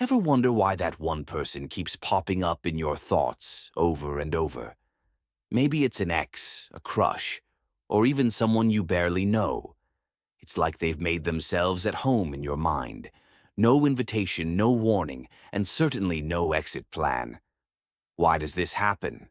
Ever wonder why that one person keeps popping up in your thoughts over and over? Maybe it's an ex, a crush, or even someone you barely know. It's like they've made themselves at home in your mind. No invitation, no warning, and certainly no exit plan. Why does this happen?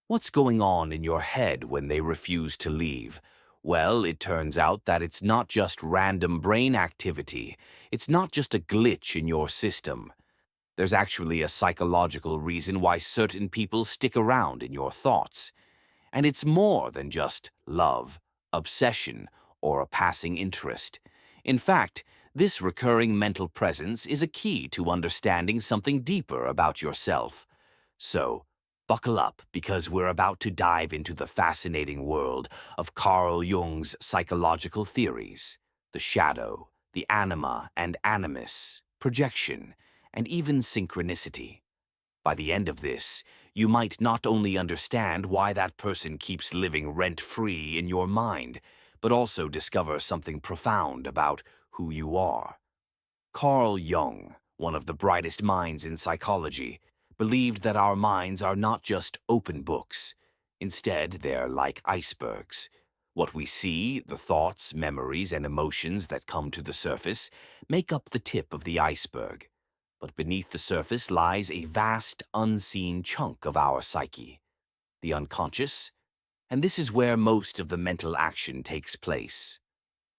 What's going on in your head when they refuse to leave? Well, it turns out that it's not just random brain activity. It's not just a glitch in your system. There's actually a psychological reason why certain people stick around in your thoughts. And it's more than just love, obsession, or a passing interest. In fact, this recurring mental presence is a key to understanding something deeper about yourself. So, buckle up because we're about to dive into the fascinating world of Carl Jung's psychological theories, the shadow, the anima and animus, projection, and even synchronicity. By the end of this, you might not only understand why that person keeps living rent-free in your mind, but also discover something profound about who you are. Carl Jung, one of the brightest minds in psychology, believed that our minds are not just open books. Instead, they're like icebergs. What we see, the thoughts, memories, and emotions that come to the surface, make up the tip of the iceberg. But beneath the surface lies a vast, unseen chunk of our psyche, the unconscious, and this is where most of the mental action takes place.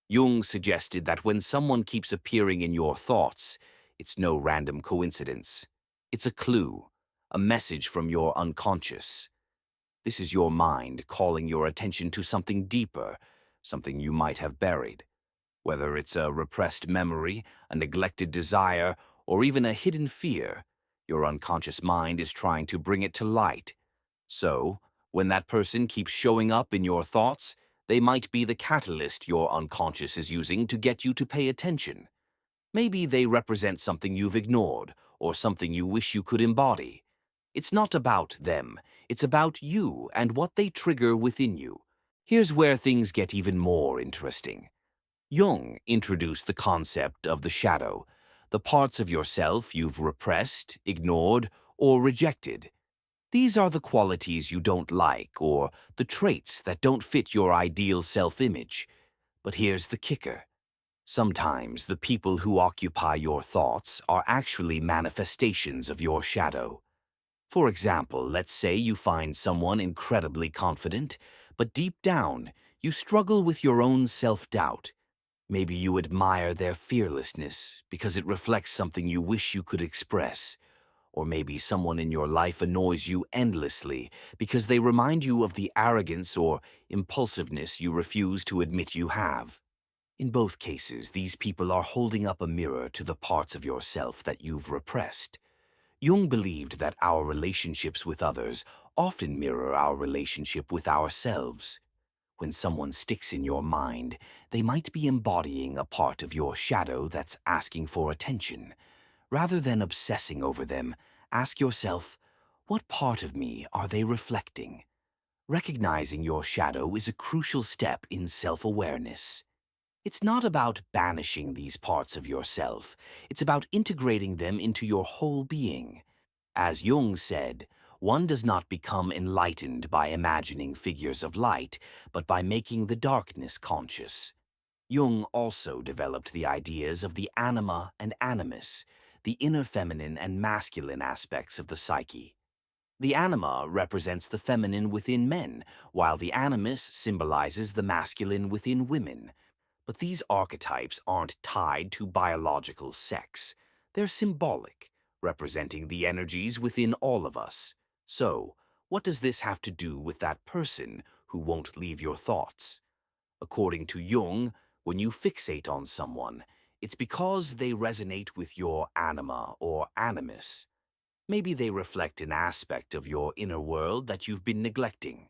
Jung suggested that when someone keeps appearing in your thoughts, it's no random coincidence. It's a clue, a message from your unconscious. This is your mind calling your attention to something deeper, something you might have buried. Whether it's a repressed memory, a neglected desire, or even a hidden fear, your unconscious mind is trying to bring it to light. So, when that person keeps showing up in your thoughts, they might be the catalyst your unconscious is using to get you to pay attention. Maybe they represent something you've ignored, or something you wish you could embody. It's not about them, it's about you and what they trigger within you. Here's where things get even more interesting. Jung introduced the concept of the shadow, the parts of yourself you've repressed, ignored, or rejected. These are the qualities you don't like or the traits that don't fit your ideal self-image. But here's the kicker. Sometimes the people who occupy your thoughts are actually manifestations of your shadow. For example, let's say you find someone incredibly confident, but deep down, you struggle with your own self-doubt. Maybe you admire their fearlessness because it reflects something you wish you could express. Or maybe someone in your life annoys you endlessly because they remind you of the arrogance or impulsiveness you refuse to admit you have. In both cases, these people are holding up a mirror to the parts of yourself that you've repressed. Jung believed that our relationships with others often mirror our relationship with ourselves. When someone sticks in your mind, they might be embodying a part of your shadow that's asking for attention. Rather than obsessing over them, ask yourself, what part of me are they reflecting? Recognizing your shadow is a crucial step in self-awareness. It's not about banishing these parts of yourself. It's about integrating them into your whole being. As Jung said, one does not become enlightened by imagining figures of light, but by making the darkness conscious. Jung also developed the ideas of the anima and animus, the inner feminine and masculine aspects of the psyche. The anima represents the feminine within men, while the animus symbolizes the masculine within women. But these archetypes aren't tied to biological sex. They're symbolic, representing the energies within all of us. So, what does this have to do with that person who won't leave your thoughts? According to Jung, when you fixate on someone, it's because they resonate with your anima or animus. Maybe they reflect an aspect of your inner world that you've been neglecting.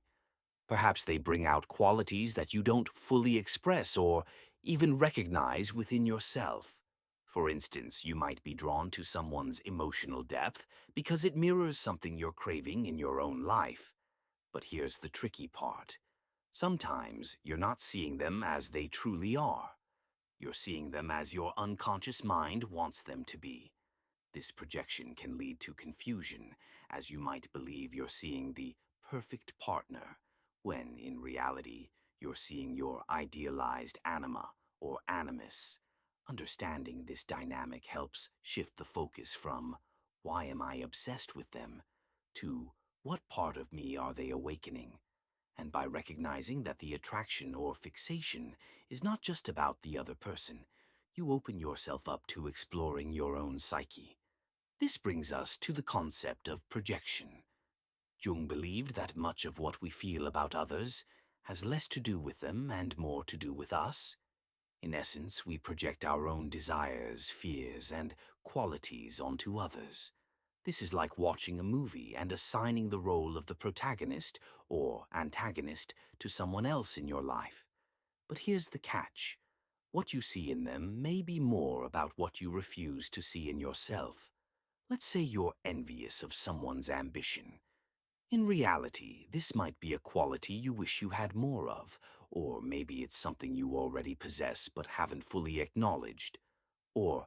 Perhaps they bring out qualities that you don't fully express or even recognize within yourself. For instance, you might be drawn to someone's emotional depth because it mirrors something you're craving in your own life. But here's the tricky part. Sometimes you're not seeing them as they truly are. You're seeing them as your unconscious mind wants them to be. This projection can lead to confusion, as you might believe you're seeing the perfect partner, when in reality you're seeing your idealized anima or animus. Understanding this dynamic helps shift the focus from "why am I obsessed with them" to "what part of me are they awakening?" And by recognizing that the attraction or fixation is not just about the other person, you open yourself up to exploring your own psyche. This brings us to the concept of projection. Jung believed that much of what we feel about others has less to do with them and more to do with us. In essence, we project our own desires, fears, and qualities onto others. This is like watching a movie and assigning the role of the protagonist or antagonist to someone else in your life. But here's the catch. What you see in them may be more about what you refuse to see in yourself. Let's say you're envious of someone's ambition. In reality, this might be a quality you wish you had more of, or maybe it's something you already possess but haven't fully acknowledged. Or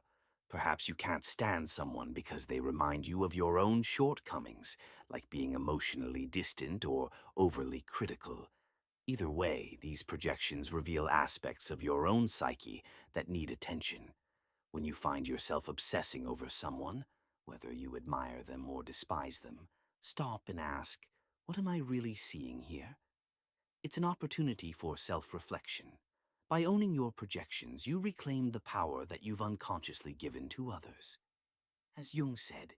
perhaps you can't stand someone because they remind you of your own shortcomings, like being emotionally distant or overly critical. Either way, these projections reveal aspects of your own psyche that need attention. When you find yourself obsessing over someone, whether you admire them or despise them, stop and ask, what am I really seeing here? It's an opportunity for self-reflection. By owning your projections, you reclaim the power that you've unconsciously given to others. As Jung said,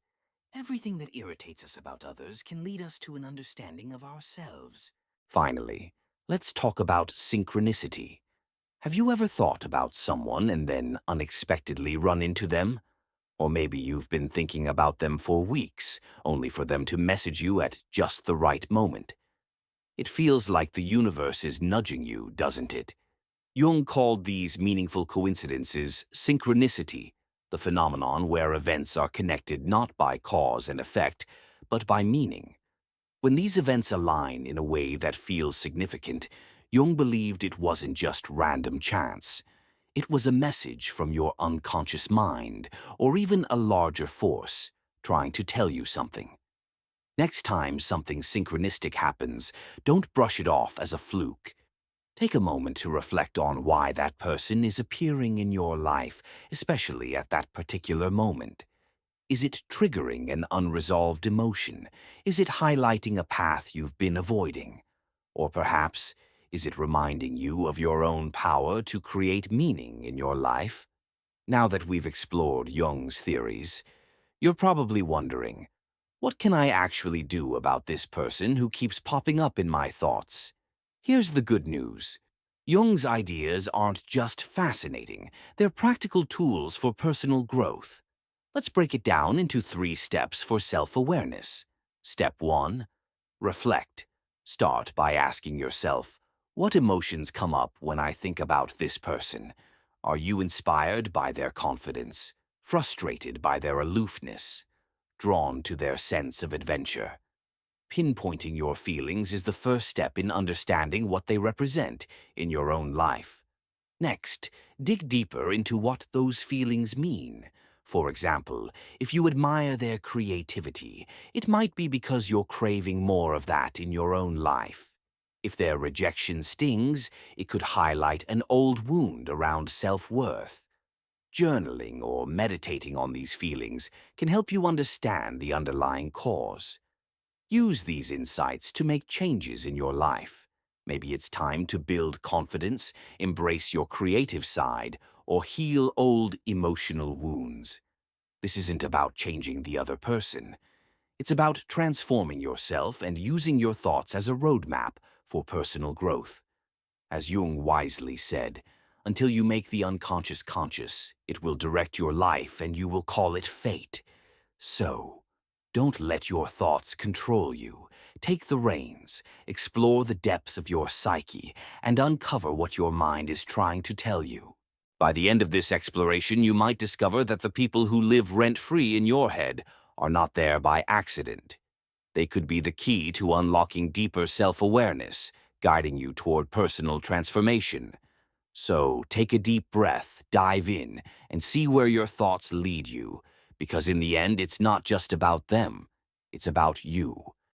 everything that irritates us about others can lead us to an understanding of ourselves. Finally, let's talk about synchronicity. Have you ever thought about someone and then unexpectedly run into them? Or maybe you've been thinking about them for weeks, only for them to message you at just the right moment. It feels like the universe is nudging you, doesn't it? Jung called these meaningful coincidences synchronicity, the phenomenon where events are connected not by cause and effect, but by meaning. When these events align in a way that feels significant, Jung believed it wasn't just random chance. It was a message from your unconscious mind, or even a larger force, trying to tell you something. Next time something synchronistic happens, don't brush it off as a fluke. Take a moment to reflect on why that person is appearing in your life, especially at that particular moment. Is it triggering an unresolved emotion? Is it highlighting a path you've been avoiding? Or perhaps, is it reminding you of your own power to create meaning in your life? Now that we've explored Jung's theories, you're probably wondering, what can I actually do about this person who keeps popping up in my thoughts? Here's the good news. Jung's ideas aren't just fascinating, they're practical tools for personal growth. Let's break it down into 3 steps for self-awareness. Step 1. Reflect. Start by asking yourself, what emotions come up when I think about this person? Are you inspired by their confidence, frustrated by their aloofness, drawn to their sense of adventure? Pinpointing your feelings is the first step in understanding what they represent in your own life. Next, dig deeper into what those feelings mean. For example, if you admire their creativity, it might be because you're craving more of that in your own life. If their rejection stings, it could highlight an old wound around self-worth. Journaling or meditating on these feelings can help you understand the underlying cause. Use these insights to make changes in your life. Maybe it's time to build confidence, embrace your creative side, or heal old emotional wounds. This isn't about changing the other person. It's about transforming yourself and using your thoughts as a roadmap for personal growth. As Jung wisely said, until you make the unconscious conscious, it will direct your life and you will call it fate. So, don't let your thoughts control you. Take the reins, explore the depths of your psyche, and uncover what your mind is trying to tell you. By the end of this exploration, you might discover that the people who live rent-free in your head are not there by accident. They could be the key to unlocking deeper self-awareness, guiding you toward personal transformation. So, take a deep breath, dive in, and see where your thoughts lead you. Because in the end, it's not just about them, it's about you.